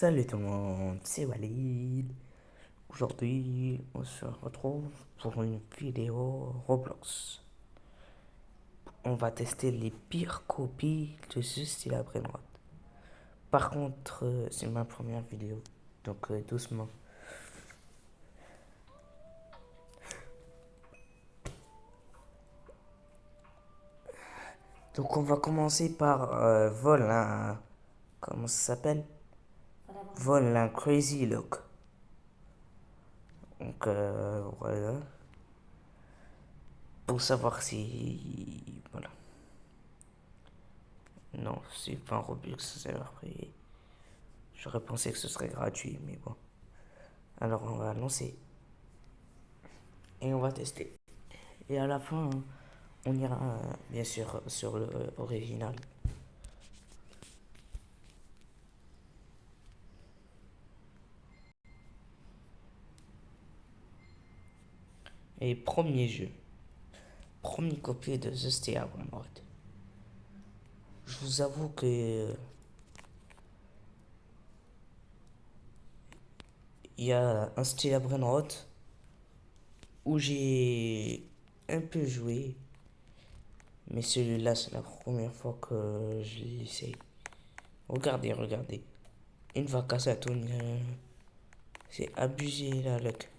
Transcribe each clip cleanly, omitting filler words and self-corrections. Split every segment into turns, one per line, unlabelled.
Salut tout le monde, c'est Walid. Aujourd'hui, on se retrouve pour une vidéo Roblox. On va tester les pires copies de ce style à Brainrot. Par contre, c'est ma première vidéo, donc doucement. Donc on va commencer par vol un... Comment ça s'appelle? Vol un Crazy Look. Donc voilà. Pour savoir si... Voilà. Non, c'est pas un Robux, c'est après. J'aurais pensé que ce serait gratuit, mais bon. Alors on va lancer et on va tester. Et à la fin, on ira bien sûr sur le original. Et premier jeu, premier copier de The Stay Mode. Je vous avoue que il y a un style à Brainrot où j'ai un peu joué, mais celui-là c'est la première fois que je l'essaye. Regardez, regardez. Une vacances à Tony, c'est abusé là, look.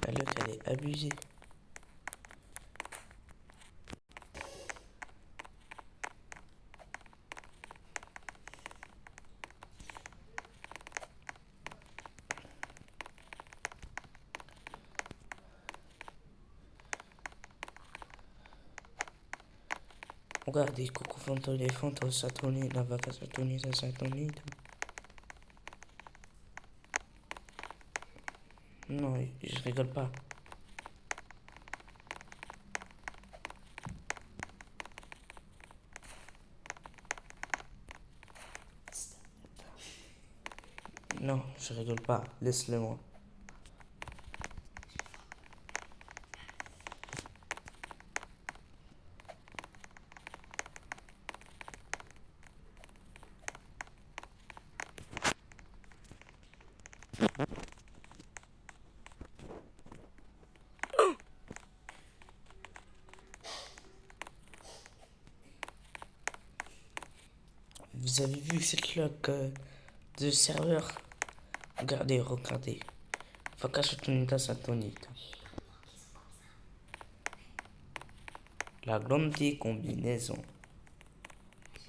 La look elle est abusée. Regardez, Coco Fantôme, Fantôme, Saturni, la vaca Saturni, ça Saturni. Non, je rigole pas. Non, je rigole pas. Laisse-le moi. Vous avez vu cette lock de serveur? Regardez, regardez. Vaca Saturni, Saturni. La grande combinaison.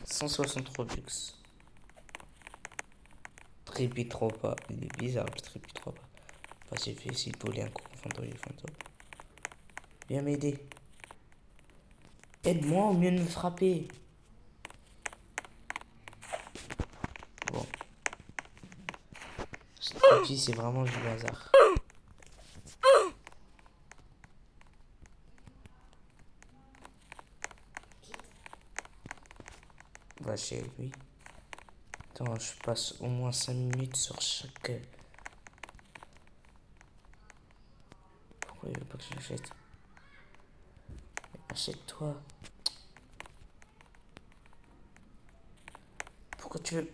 160 Robux. Trépi trop pas. Il est bizarre le trépi trop pas. Pas si facile pour les un Coco Fantôme, Fantôme. Viens m'aider. Aide-moi au mieux de me frapper. Bon. Cette copie, c'est vraiment du hasard. Va chez lui. Attends, je passe au moins 5 minutes sur chaque... Pourquoi il veut pas que je l'achète? Achète-toi. Pourquoi tu veux...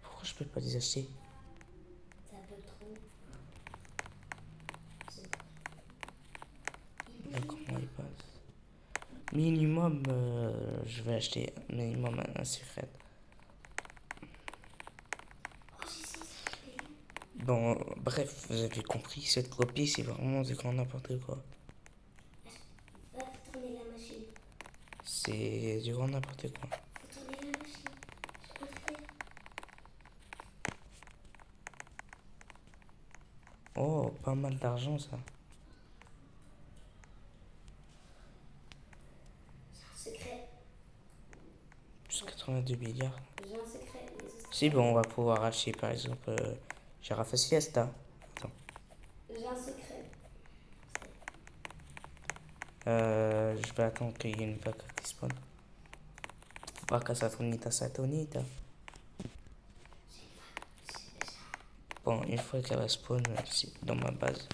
Pourquoi je peux pas les acheter?
C'est un peu trop.
Comment il passe? Minimum, je vais acheter minimum un secret. Bon, bref, vous avez compris, cette copie, c'est vraiment du grand n'importe quoi.
Va tourner la machine.
C'est du grand n'importe quoi.
Faut tourner la machine. Je peux le faire.
Oh, pas mal d'argent, ça.
J'ai un secret.
Plus 82 milliards.
J'ai un secret.
Si, bon, on va pouvoir acheter, par exemple, Giraffe Fiesta. Attends.
J'ai un secret.
Je vais attendre qu'il y ait une vaca qui spawn. Vaca Saturnita Saturnita. Bon, une fois qu'elle va spawn, c'est dans ma base.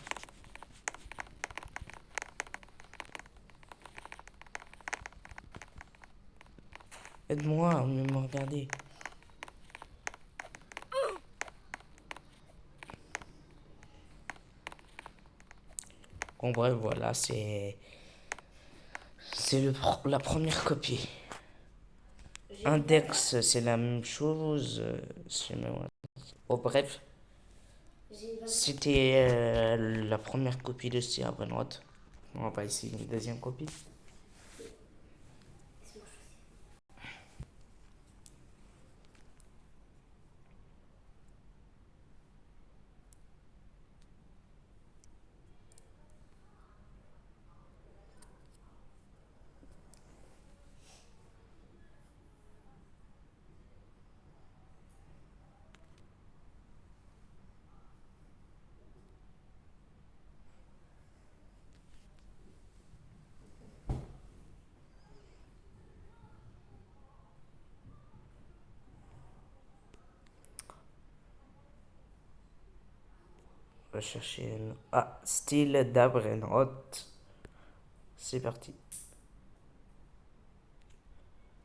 Aide-moi, me regarder. En bref, voilà, c'est la première copie. Index, c'est la même chose. Bon, bref, c'était la première copie de Style Note. On va essayer une deuxième copie. On va chercher une... Ah, Style Note. C'est parti.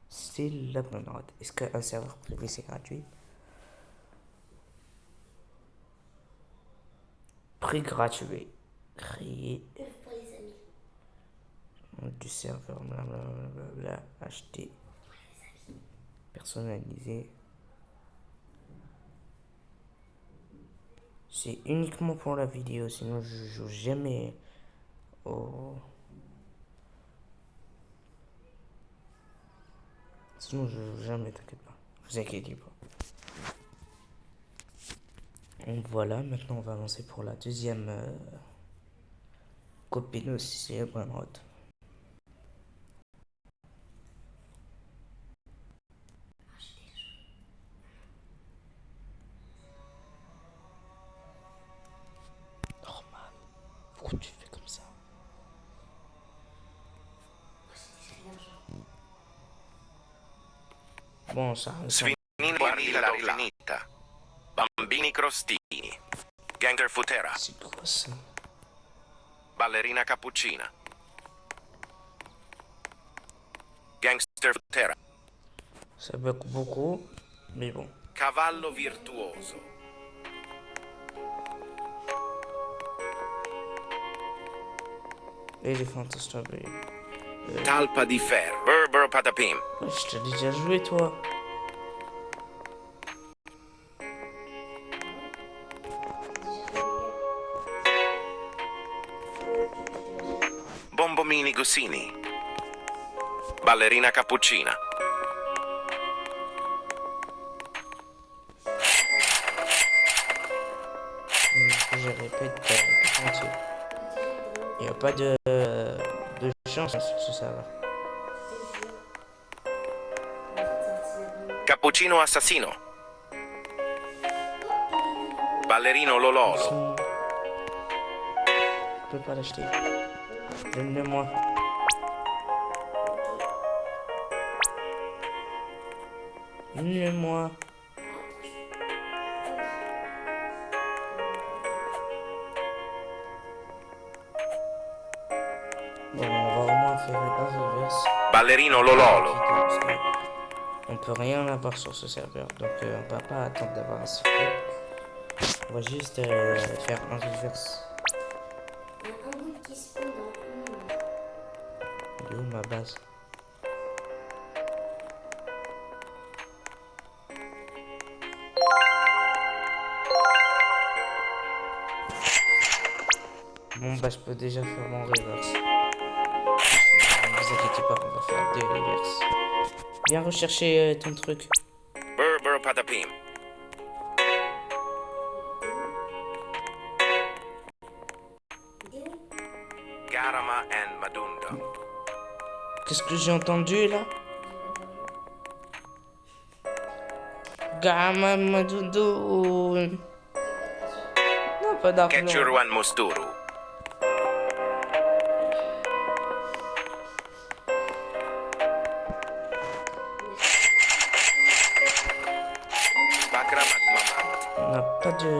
Style Note. Est-ce qu'un serveur privé c'est gratuit? Prix gratuit. Créer
pour les amis.
du serveur, blablabla, acheter, personnalisé. C'est uniquement pour la vidéo, sinon je joue jamais au... Sinon je joue jamais, t'inquiète pas. Vous inquiétez pas. Donc voilà, maintenant on va avancer pour la deuxième copie de c'est OneNote. Normal. Pourquoi tu fais comme ça? Bon, ça...
Svinini la finita. Bambini crostini. Ganger Futera.
C'est quoi ça?
Ballerina cappuccina. Gangster Futera.
Ça bug beaucoup, mais bon.
Cavallo virtuoso.
Elephant Strawberry.
Talpa di ferro. Burbero patapim.
Ouais, je t'ai déjà joué, toi.
Bombomini Gosini. Ballerina cappuccina.
Je répète, entier. Il n'y a pas de chance sur ce serveur.
Cappuccino assassino. Ballerino Lololo.
Sinon, je peux pas l'acheter. Donne-le-moi. Donne-le-moi. Bon, on va vraiment faire un reverse.
Ballerino Lololo.
Parce que on peut rien avoir sur ce serveur, donc on va pas attendre d'avoir un secret. On va juste faire un reverse.
Il y a un bout qui spawn dans une minute.
Il est où ma base? Bon bah je peux déjà faire mon reverse. Ne vous inquiétez pas, on va faire deux reverse. Viens rechercher ton truc.
Burbero patapim. Garama and Madundo.
Qu'est-ce que j'ai entendu là? Gamma Madoudou. Non, pas d'argent.
Ketchuruan Musturu. Bakramat Mamat.
On n'a pas de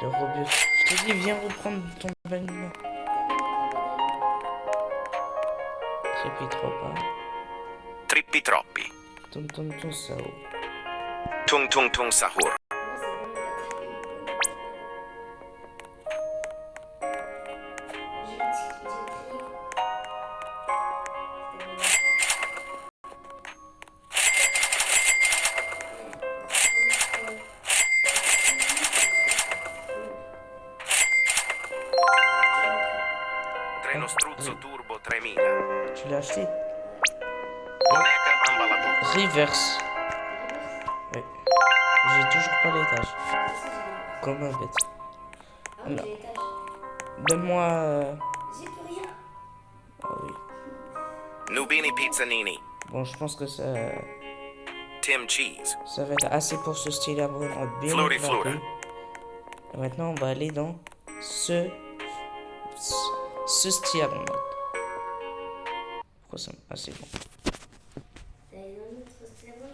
Robux. Je te dis, viens reprendre ton bain. Trépide trop pas.
Trippi troppi.
Tum tum tum sao.
Tung tung tung sahur.
Moi, c'est bon, j'ai crié.
Treno struzzo turbo 3000.
Tu l'as acheté?
Moneca ambalabu.
Reverse. Oui. J'ai toujours pas l'étage. Comme un bête.
Ah oui, j'ai l'étage.
Donne-moi.
J'ai plus rien.
Ah oui.
Nubini Pizzanini.
Bon, je pense que
Tim Cheese.
ça va être assez pour ce style à vraiment bien
Flori
éclaté.
Flora.
Et maintenant, on va aller dans ce style à vraiment. Pourquoi ça? Ah, c'est bon.
T'as une autre style à moi?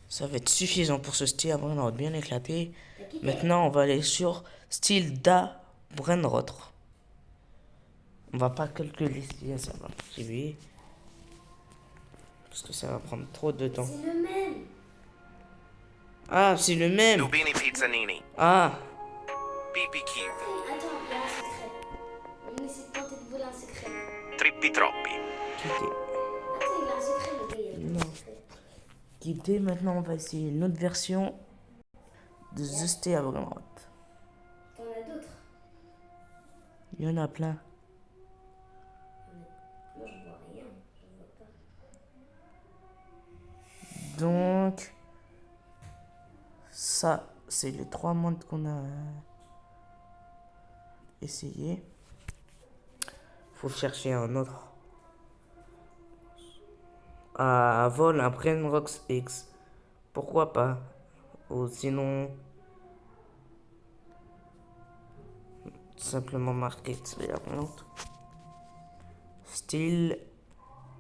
Ça va être suffisant pour ce style à vraiment bien éclaté.
T'as quitté?
Maintenant, on va aller sur style da Brenrotre. On va pas calculer si ça va priver. Parce que ça va prendre trop de temps.
C'est le même.
Ah, c'est le même.
Nubini Pizzanini.
Ah,
PPQ.
Attends, il y a un secret. On essaie de tenter de voler un secret.
Trippi Troppi.
quitter.
Attends, il a un secret, le gars, il a
Non.
un secret.
Quitter. Maintenant, on va essayer une autre version de The Stay à Brenroth.
T'en as d'autres?
Il y en a plein.
Moi, je vois rien. Je vois pas.
Donc, ça, c'est les 3 mondes qu'on a essayé. Faut chercher un autre. À vol, un Brenrox X. Pourquoi pas? Ou sinon, simplement marquer Style à Brenroth. Style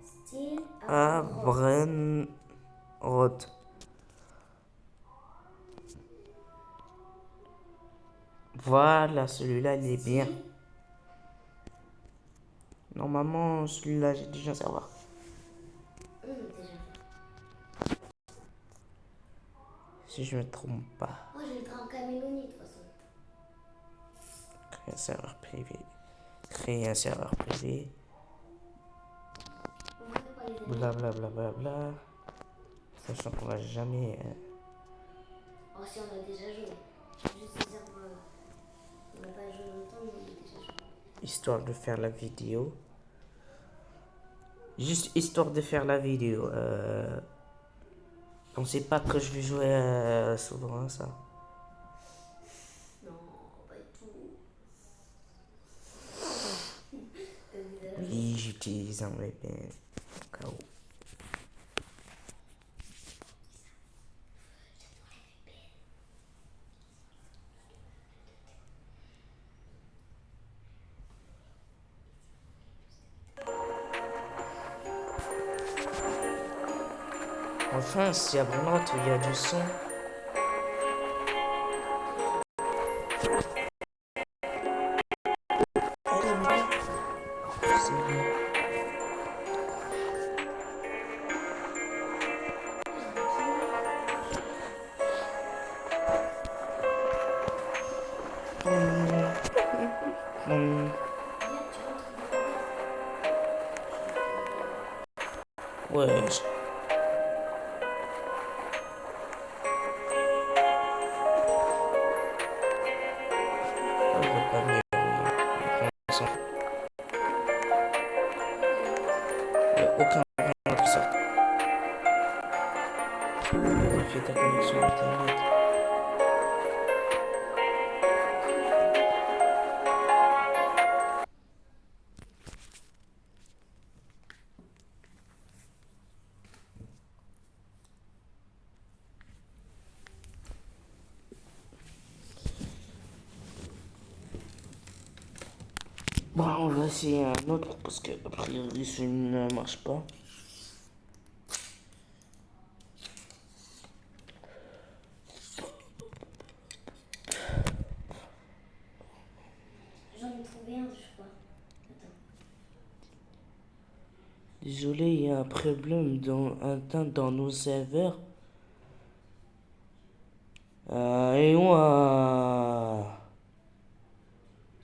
Style
à
Brenroth.
Brenroth. Voilà, celui-là, il est bien. Normalement, celui-là, j'ai déjà savoir.
Déjà.
Si je me trompe pas.
Moi, j'ai le train en Camélonie, de toute façon.
Créer un serveur privé. Créer un serveur privé.
On va pas les aider.
Blablabla. Bla, bla, bla. Sachant qu'on va jamais.
Oh, si, on a déjà joué. Juste dire, on n'a pas joué longtemps, mais on a déjà joué.
Histoire de faire la vidéo. Juste histoire de faire la vidéo. Pensez pas que je vais jouer souvent à ça.
Non, pas du tout.
Oui, j'utilise un VPN. Au cas où. Enfin, si à Brenroth il y a du son. C'est bon. Ouais. On va pas mieux. Il n'y a aucun moyen qui sort. Vérifie ta connexion internet. Bon, on va essayer un autre parce que a priori celui ne marche pas.
J'en ai trouvé un, je crois. Attends.
Désolé, il y a un problème dans nos serveurs. Et moi,